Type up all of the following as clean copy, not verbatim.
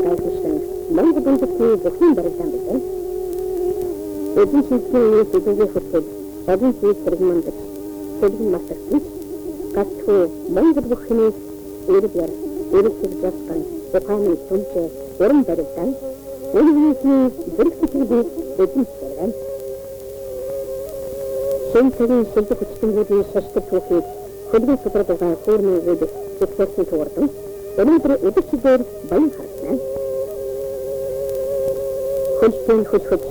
гайхуулсан Монгол үндэсний бүхэн барилдаан билээ. Эдийн засгийн сэдвээ хөтлөж, олон зүйл хэрэгмэндэж, сэлгэн мартагч, гатхуу Монгол бүхний эрдээр эрдэсэг жаптан, Японы түнчээ уран барилдаан, Өлөвний зэрэгцэлгүй эдийн засгийн Сэнтгийн сэлбэг хүчтэнгүүдийн шашдаг түүхийг хөлбөмбөг судрагын хуурмын үдэс зөвхөрсөн туурдан өнөөдөр өдөрчдөр баян харсан. Хөлтийн хөлхөж,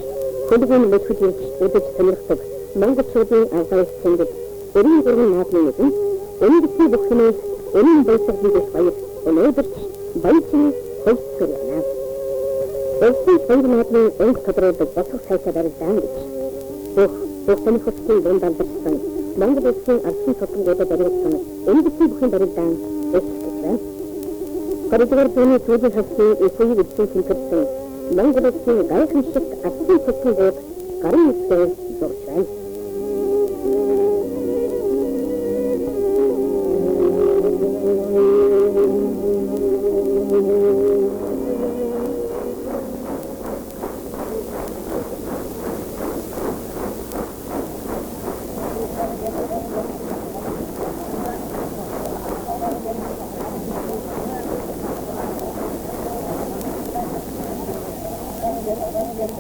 хөлбөмбөг мөчөж өдөж сонирхдаг монголчуудын аврал цэнгэл өрийн гурван наадмын нэгэн өнөөдрийн бүхнээс өрийн баясгалын баяр өнөөдөр баяжин хөлтсөр байна. Өлтийн сонгон наадмын өнг тодруулдаг босох сайтай барилдаан гэж Бүхний хөтгийн дундалдсан Монгол улсын алсын судалгуудад баригдсан өнөөдрийн бүхэн барилдаан эсгэлэн. Харагдвар түүний түүний хасны эсэйг эзэн тэмцсэн Монгол улсын гайхамшигт алсын судалгууд гарын үсгээр зурж байна.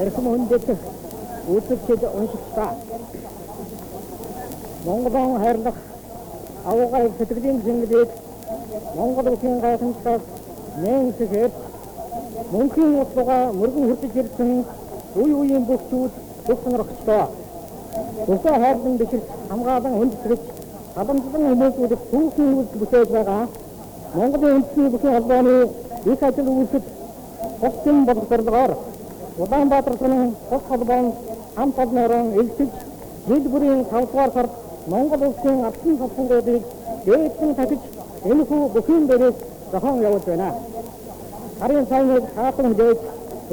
Эрхэм хүндэт үзэгчид уншигчдаа Монголын хайрлах авгай сэтгэлийн зингэлийг Монгол улсын гайхамшигт нэмсэхээр мөнхийн утгаа мөргөн хүртэж ирсэн үе үеийн бүхчүүд бүх сонирхолтой. Бүхэ хайрлан бишрэх хамгаалан хүндэтгэж халамжлан хүмүүстүүд түүхийн үйлс бүтээж байгаа Монголын үндэсний бүхэн холбооны их ажил үйлсэд тусгын боловсруулгаар Улаанбаатарын тус холбоон хамт олнорон элчиж жил бүрийн 5 дугаар сард Монгол улсын алсын судалгуудыг дээдэн тахиж энэхүү бүхэн дээрээс зохион явуулж байна. Харын сайныг хаасан дээд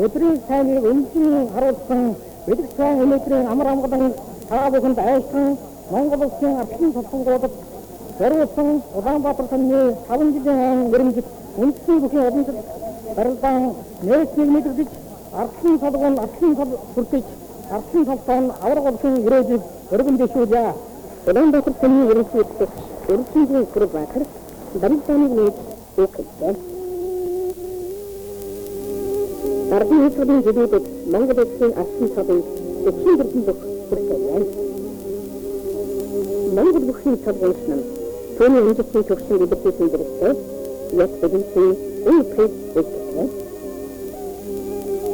өдрийн сайныг өнжин харуулсан бэлэг сайн өнөөдрийн амар амгалан таа бүхэнд айсан Монгол улсын алсын судалгуудад зориулсан Улаанбаатар сумны 5 жилийн өрөмжит үндэсний бүхэн уламжлалт барилдаан нээснийг мэдэрдэж алсын солгон алсын сол хүртэж алсын солтон авраг болсон ирээдүйг өргөн дэвшүүлье. Улаанбаатар сумны өргөжлөлийн Гүрбаатар барилдааныг нээж өгсөн. Ардын хэсгийн жилүүдэд Монгол улсын алсын солыг 44 бүх хүртээ. Монгол бүхний солгоос нь түүний үндэсний төвшин илэрхийлсэн дэрэгтэй яг эдийн үнэхээр өгсөн.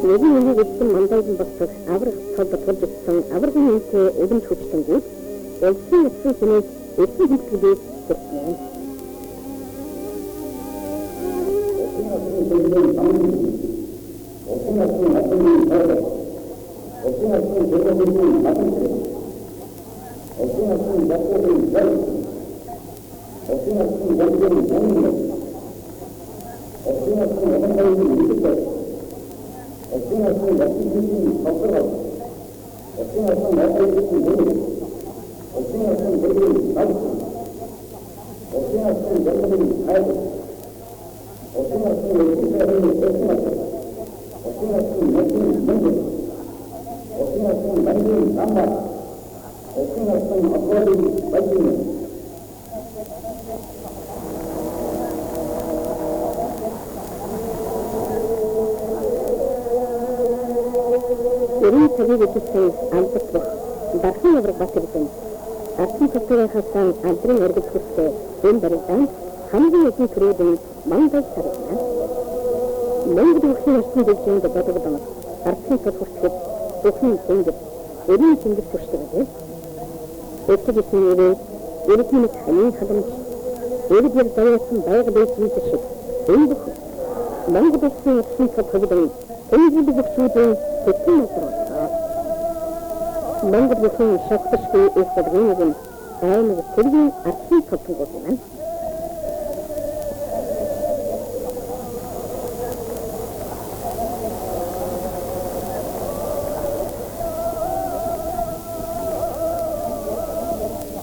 Нэгэн үеийн мандайд босдог аврах толгой тулжсан аврагын үнэтэй өвөн хүчтэнгүүд улсын эцсийн хэмээх эцсийн хэмжээгээр хүрсэн. Дархан авраг батэрсэн алсын судалгын хасан алдрын өргөж хүртээ энэ барилдаан хамгийн ихний төрөөдөн мандайд сарна. Монгол улсын орчин дэвжээнд бодогдсон алсын судалгыг бүхэн зэнгэр өрийн зэнгэр төрштөгөө. Эцэгсэн эрдэнэ ханийн халамж эрдээр даяасан байгаль эзэн шиг энэ бүх Монгол улсын орчин судалгын энэ бүхчүүдийн хэсэг нутгаар Монгол улсын шалтгаалшгүй их бодлогын аймаг төрийн алсын судалгууд байна.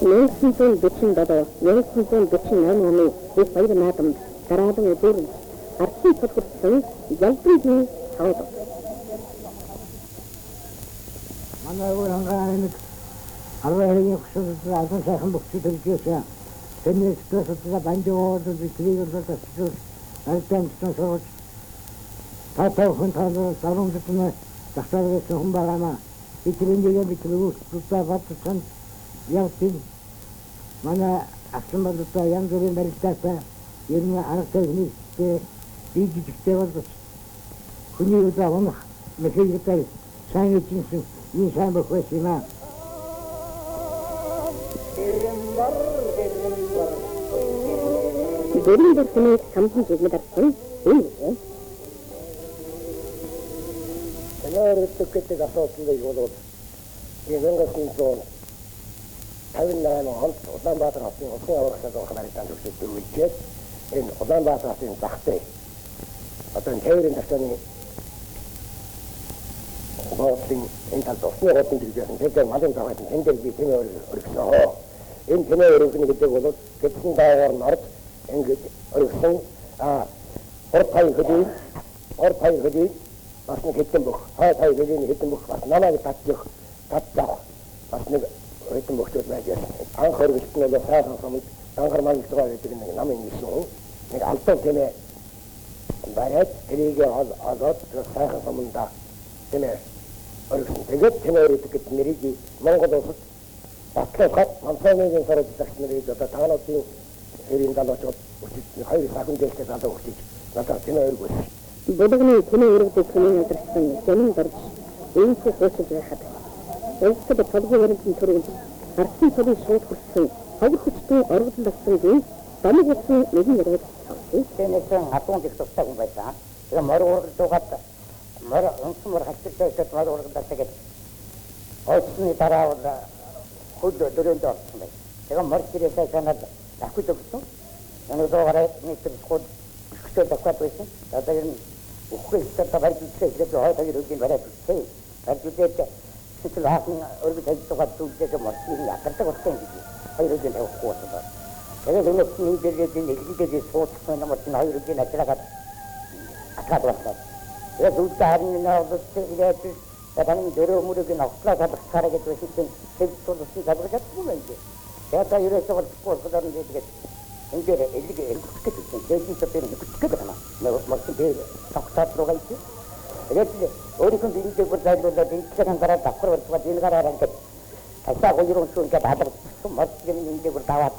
Нэлсэн дэчин дадаа, нэлсэн дэчин намын их баяр наадамд дараадан өдөр алсын судалгын ялбарыг тавд. манай урангааны арвагийн хөшөлт азан сайхан бохчид хэлжсэн. Тэний стресс банжоод битрийг болоод альтан стресс татав хүн танаа сарун дэвнэ тахтарээс хүн багана битрингээ битрүүс тутаватсан явтин манай ахмадтай янзбүрийн баригтаасаа ерөн аргатай ийгдэгтэй бол хүний удаа онох мэхийгтэй сайн үчинсэн ийм сайн бохвэсина Дөрвөн дөрвөн самхан жигмэд арсан энэ Тэнгэрт асуудлыг болоод Янгасынцоо 58 онд Улаанбаатар хотын улсын аврагчдад хамаарсан төвшөлт дөрвөлжээ. Энэ Улаанбаатар хотын захтай одоо тээврийн төвчний бодлын энэ тал усны хотын дэлгэрэн тэгээд малын таваад тэндэр би тэмээ өргөсөн. Энэ тэмээ өргөсөн гэдэг бол гэтэн дaaгаар нарт ингэж өргөсөн ортай хөдий бас нэг хэдэн бүх хай хөдийний хэдэн бүх бас намайг татчих бас нэг хэдэн бүхчүүд байж анх өргөлт нь бол сайхан самд анхаар мангалтгаа гэдэг нэг намын ниссэн нэг алтан тэмээ барайд тэрийг олоод сайхан самда тэмээ өргөсөн. Тэгээд тэмээ өргөдөг нэрийг Монгол улсад батлаад мансаагийн сард загт нэрийг одоо таануудын хэрийн далаачууд хоёр сахин дэвсээ залуу хүчиж надад тэмээ өргөсөн. Бодогны тэмээ өргөдөг тэмээ надрсан жамин дорж энэ хөсөж байхад өвсөд толгойрын төрөнд арсын төлөв шууд хүрсэн хавар хүчтэй оргил болсон дамаг болсон нэгэн яриад авсан. Тэнэсэн хатунд их тустай хүн байсан. Тэгээ мөр ургал дугаад мөр өнсмөр хатчихсан мөр ургал дасгээд очны дараа бол хөл дөрөнд орсон байна. Тэгээ мөр чирээсээ санаад ахуй өгсөн. Энэ дуугараа нэг төрхөд өсгөө давхад байсан. Одоо энэ ухрын стата барьдчихээ тэгээд хойд өгсөн барайд үзсэн. Барьдээд сэтгэл хаасан өргөд хайцгаа дүүжээ мөрчийн ядардаг болсон гэж. Хоёр өдөр тавихгүй байна. Тэгээд өнөөдөр энэ дээрээ нэглэдээ сууцсан юм чинь хоёр өдөр ажиллагаад атгаад байна. Тэгээд зүгтаарны навдсан ирээд тадан дөрөв мөрөг навтлаа гадагшаараа гэж байсан хэвчүүлсэн гадагшаад юм байна. Тэгээд ерөөсөө болчихсон гэдэг энэ дээр элэг элгэх гэсэн дэжин төдөө нэгтгэж байна. Мөрчийн дээр тогтоод руугаа идэв. Тэгээд өөрийнхөө биеийг бүр зайлуулаад энэ гараа давхар болчиход энэ гараа ингээд асаа гойрон шүүн гэдэг адарсан мөрчийн энэ бүр даваад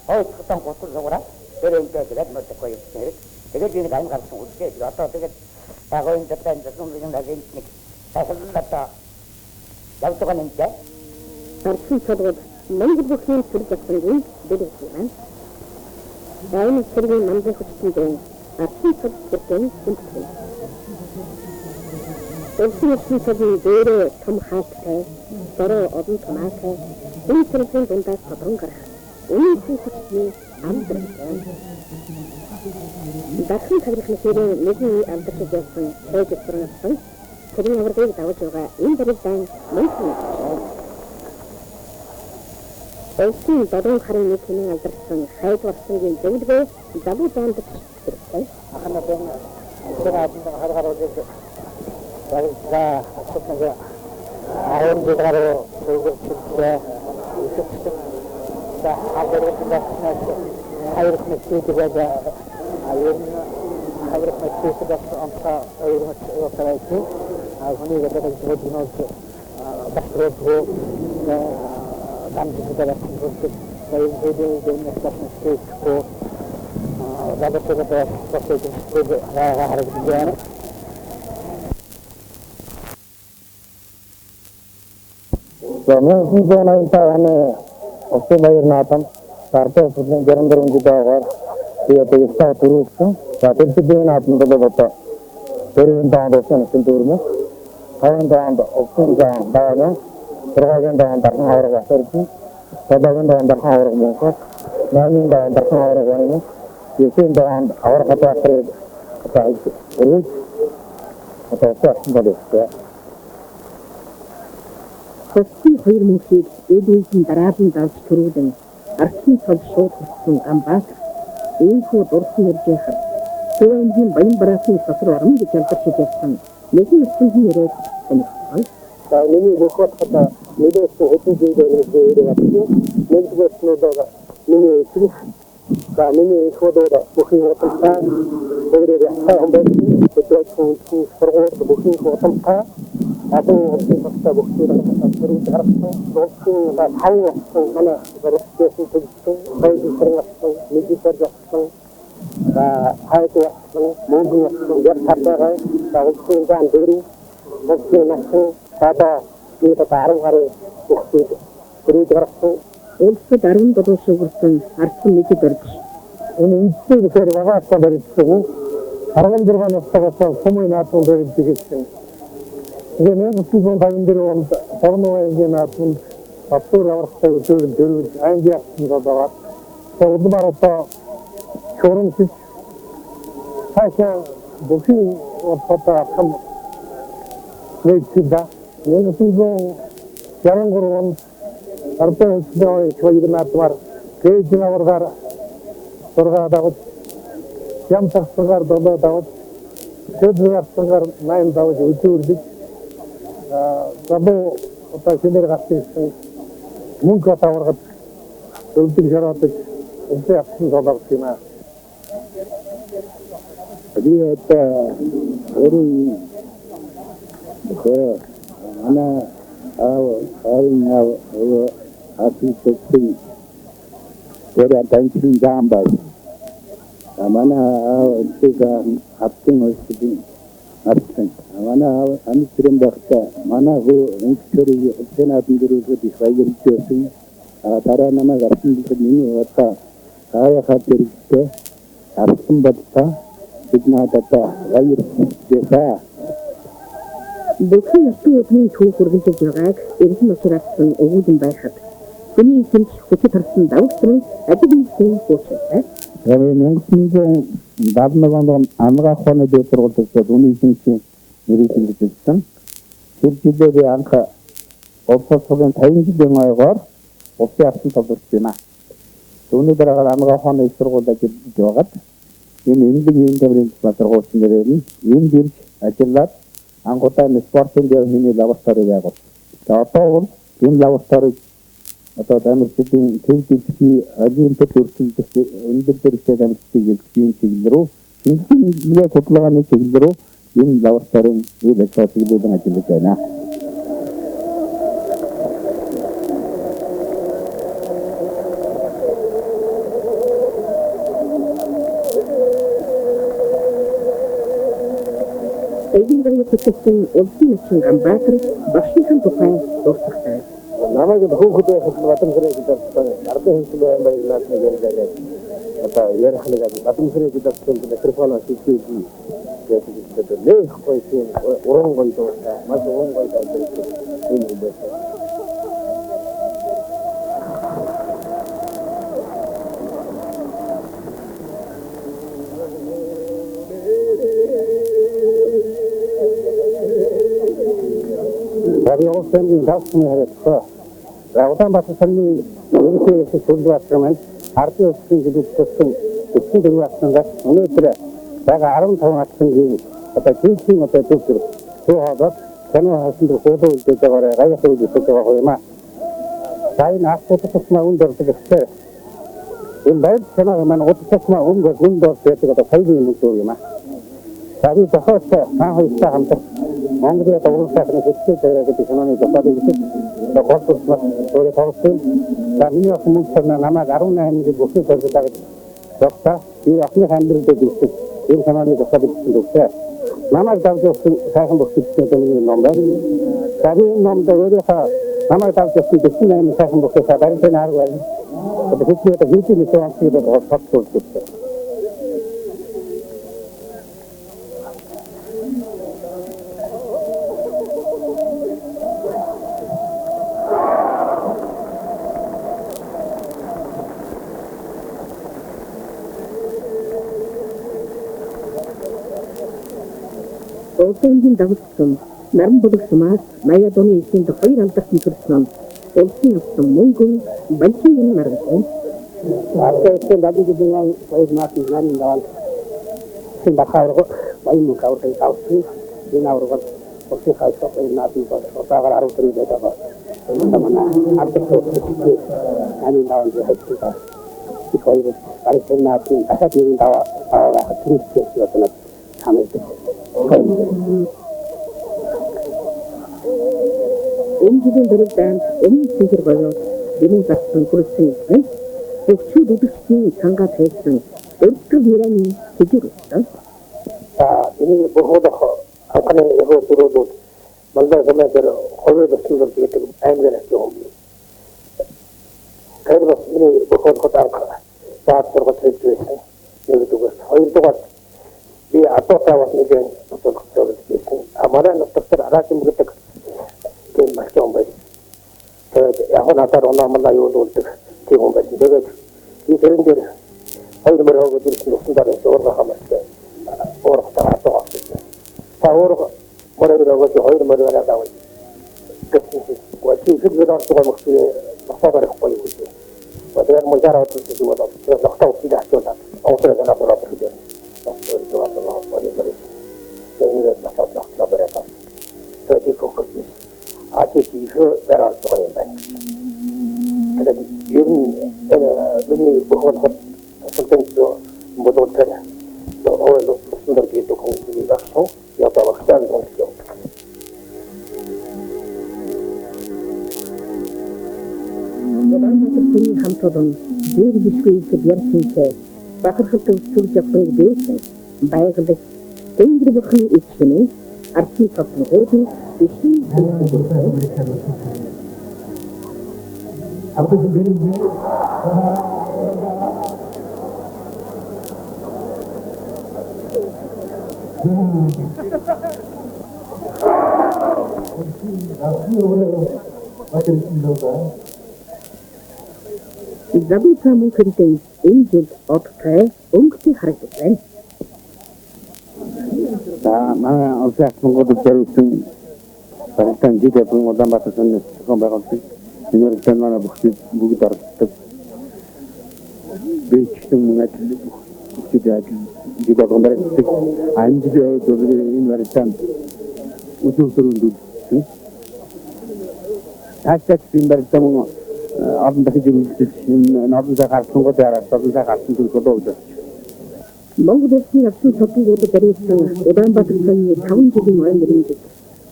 ойцготон готол зограа тэрэнтэй тэгээд мөрдөхгүй юм. Тэгээд энэ гань гарсан үлдээ. Одоо тэгээд тагоин дэвтэн дэсүм нэг нэг тасаллата явдаг юм дээ. Арсын төлөв Монгол бүхний төрөл засгийн дэвлэг юм. Дайны сэргийн мандын хүчтэй арсын төлөвийн үндэслэл. Өвсний төлөвийн дээрээ том хаалттай, бороо одон томаатай, энэ төрлийн дундаас тодорхой гарах. Энэ хүчний амдрал. Дахин цаграхны хэрэг нэгэн амдрал явсан байж сурнасан. Тэрийн аврагыг давж байгаа энэ дэрэгдэн мөнхөн. Өвсний дөрвөн харын нэг хэмээн алдарсан хайд барсангийн зөвлөгөө залуу заанд хэрэгтэй. Ахна бэн зэрэг харгараа гэж баярлалаа. Асуултаа аавын зэрэг зөвлөгөө үүсгэсэн. За хаврын хайрын мэсийг байгаа аюун хайрын мэсийг байгаа амта аюун өсөрөйти хүний гэдэг зөвлөгөөс багтроо дамжиж байгаа хүмүүс баян хэдийн нэстэх ko радатega процесс харагдана. Замын зоны тааны октябрь наатан тартай бүлэн гэрэн жигээр тэгээд стат төрүүлсэн. За тэрдээ наатан болоод тэрэн даанд осон дүрмө. Хаван даанд осон даана. Тэргийн даанд дархан авраг асарсан. Тадагийн даанд дархан авраг мөнхөс. Намын даанд дархан авраг байна. Юусын даанд авраг хатаахыг өргөж атаасан боловсон. Хөсний хоёр мөнхийг эдүүгийн дараагийн давж төрүүлэн арсын цол шууд хүрсэн Ганбаатар ийхүү дурсан ирж яхад Шивэнгийн баян бараатын сасар орно гэж алдаршиж явсан нэгэн өчигний яриаг сонирхолтой. За миний бохот хата мэдээс хөтөн зүйлээр ирээд нэгдүгээртнүүдээ миний эцэг за миний их хөдөө бүхий хутамтай өөрөөр хэмбэл хөтөж сургууль бүхий хутамтай одоо улстай бүхий сургууль харсан улсын тавсан манай зорилтын төлөвсөн хайрцагсан мэдээлэлсэн хайрцагсан мөнгөсөн яртартай улсын зан дөрөв улсын насан одоо нэг 10 гаруй бүхий гэрээд гарсан Улсад 17 шугурсан ардсан мэдээ барьж энэ үндсээр байгаа барьсан 16 настай хүмүүс наатун барьсан. Тэгээ 1954 онд Орноогийн наатун Батур аврахтай өдөр ангиасан байгаа. Улмараа чоромч хайшаа бүхий орфота хам нэгдсэн. 1963 онд Арбан сноой чойгнатмар кейжнаваргаар сургаадагд ямсагсгаар додоод төдгөрсгаар 8 давж үдүрлэг забо одоо хинэр гацсан мөнгө таваргад өвдөг жараадаг үнтэй авсан додоод юм аа. Тэгээд өөрөө ана асистоти өөрөө таньсан замбай амана туга хаттын өсдөн артсан амана амитрэн багта мана хөө инчөрий тэнатын дөрөвд их баярлжсэн дараа намайг артсан миний удаа ая хатэртэй артсан батта биднадата баярлжсэн Бүхэн өтөний түүх үргэлжлэж байгааг эргэн усралсан өвгөн байхад хүний хэмж хүчит харсан давсан ажиглын хөөцтэй. Тэгээд 1971 онд амгаа хооны дэвтэр сургуульд үний хэмжээ нэрийгдсэн. Тэр жилээр анх Улсын 50 жилийн ойгоор улсын ардын толгойч байна. Түүний дараа амгаа хооны сургуульд ажиллаж байгаад энэ эмнэлгийн төвийн сургуулийн нэрээр нь энд ирж ажиллаад ангуудаа спортын дээр хийний лаборатори байгуул. Одоо бол энэ лабораторийг одоо Америкийн техникийн олимпиад төрөлхтөнд өндөр дэргэстэй Америкийн хэлтгийн чиглэл рүү шинжилгээ судалгааны чиглэл рүү энэ лабораторийн үйл ажиллагаа чиглэлээр ажиллаж байна. Эдгээр хүчтэй улсын нэгэн Ганбаатар Башинхан тухай дуусахтай. Намайг хөөхөд байхад Батамсрыг дэрсэн ардын хэмжээ баярлаад нэг яриад одоо ярих нэг Батамсрыг дэрсэн микрофон ашиглуулсан гэдэг нэг гоё уран гоё дуутай маш уран гоё дуутай юм байна. Jag sen dags med det. Rawatan basasani ерөнхий сүлбэсрэмэн ардын өсвийн жилийн өсвийн дөрвөсөнд өнөөдөр яг 15 атсан одоо жинхэнэ одоо төвчөр суугаад танай хасан дээр хуулаа үлдээж байгаарай гайхах үлдээж байгаа юм аа. Сайн ахтутсмаа өндөрдөг гэхтээ энэ байд санаа маань утсмаа өндөрдөг гэдэг одоо хайрын юм шүү юм аа. Сари захаас хаахтай хамт Монголын төвлөрсөн хэсэг дээр гэдэг санааны зохиолыг одоо голдсмаа өөрөө тавсан. Миний хүмүүс намайг 18 жил бүхий зорилгоо тогтоо би ахны хамдрал дээр үзсэн. Энэ санааны зохиолыг өгсөн. Намайг давж өгсөн сайхан бүхийдтэй нэг ном байна. Сари номд өөрийнхөө намайг давж өгсөн 48 сайхан бүхийдээ баримтын арга байна. Одоо хэдийгээр хийх мэт онцгой болчихсон. Улсын дагуулсан наран бүлэгсмаас Маяд оны эсэнд 2 алдарсан төрсөн улсын авсан мөнгөн банкны наргасан. Ардын дагуулсан хоёр наатын наран даван Sin bakawro mai mu kawro tay kawsi dinawro ko osi kayso na ti ko ta gara ro tri beta ko tamana atte ko ani nawan je hakki ka ko ire ari senna ti asa ti dawa awa hakki ke yo tana samay Önceden berinden onun fikir bayo benim zaten kursun ne? Şu duduşun sanga testin. Örtü birani hicurustan. ini bohoda akane ego purodo malda gamer hobe sundur biete aimgana jo kayro ini bohod kota saat por kota itu ini tugas hoy tugas di atau tawas ni gen untuk kota itu amara nak terara kim kita ke macam baik ya hona tar ona mala yo do ke hon baik dega ini sering dia hoy nomor hogo tu sundur orang hamar और तरह तो और बड़े लोगों से होई मरे वाला दाव किसी को अच्छी फिर भी तो को मुझे मस्ता कर कोई होती है वैसे मुझे रात को जो तो लगता है कि जाते होता और फिर ना पूरा कर दे तो जो तो बड़े बड़े तो ये मस्ता लगता बरेता तो ये फोकस आज की जो बड़ा तो है मतलब ये ये बहुत something जो बहुत करे तो और सुंदर गीत को भी रखो या तो वक्तान को Kini hamtodon bir bisküvi yersinse bakır hıtı usul yapın değilse bayağıda tengri bakın içine arki kapın oldu işin Apa sih benim Zabi kamu kenteng injil otkay ungti haritukan. na osak mengodo terusin paristan jika pengodan batasan kombakanti ini rekan mana bukti target begitu mengajar bukti jika kombakanti anjir itu ini rekan usul turun dulu hashtag simbar temu abang dah jadi nabi dah kartun ko tiara nabi dah kartun tu ko dah Mongdosni yapsın satın ordu karıyorsun. Odan batırsanı kavun gibi muayyen edildi.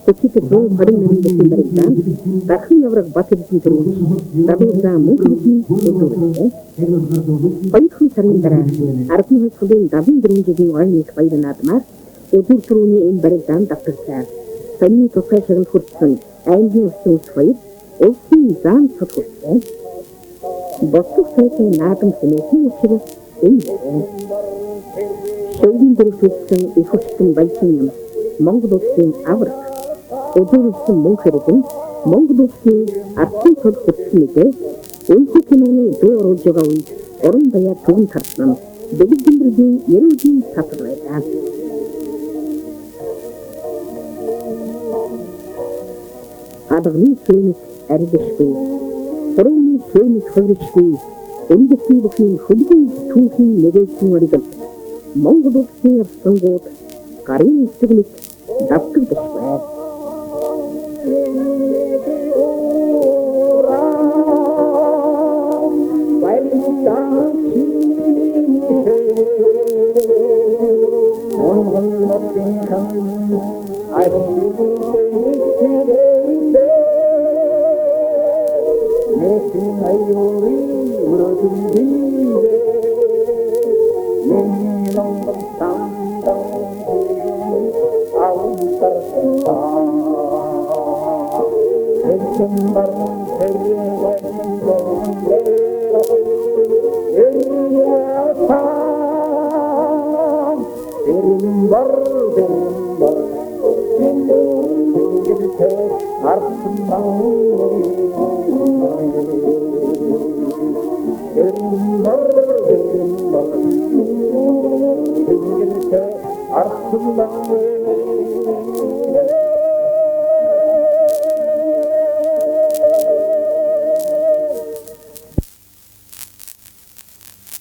Kokite doğu karın önündesin berinden. Bakın yavrak batırısın durmuş. Dabızda mungkutni oturursa. Bayıkın sarındara. Arpın hıskılın dabın durun gibi muayyen ekbaydan admaz. Odur turunu en berinden daktırsa. Sani tosa şarıl kurtsun. Ayndin üstün usfayıp. Olsun zan satırsa. Bostuk sayısın nadım semesin uçırı. Şöyle duruşsun ifuştun bayçınım. Mongdos'un avrak. Oduruşsun monkeridin. Mongdos'un artın tolkutsunide. Öncekinoni doğru olacağın. Orun daya tuğun tarsın. Beligimridin yerudin satırlaydan. Adağının söylemek ergeçmeyi. Sorunun söylemek hırışmeyi. Öndeki bakın hıdgın tuğun negesin varıdır. Mongdos'un yapsın god. Karın istiğlik daptır dışmaya. Arslan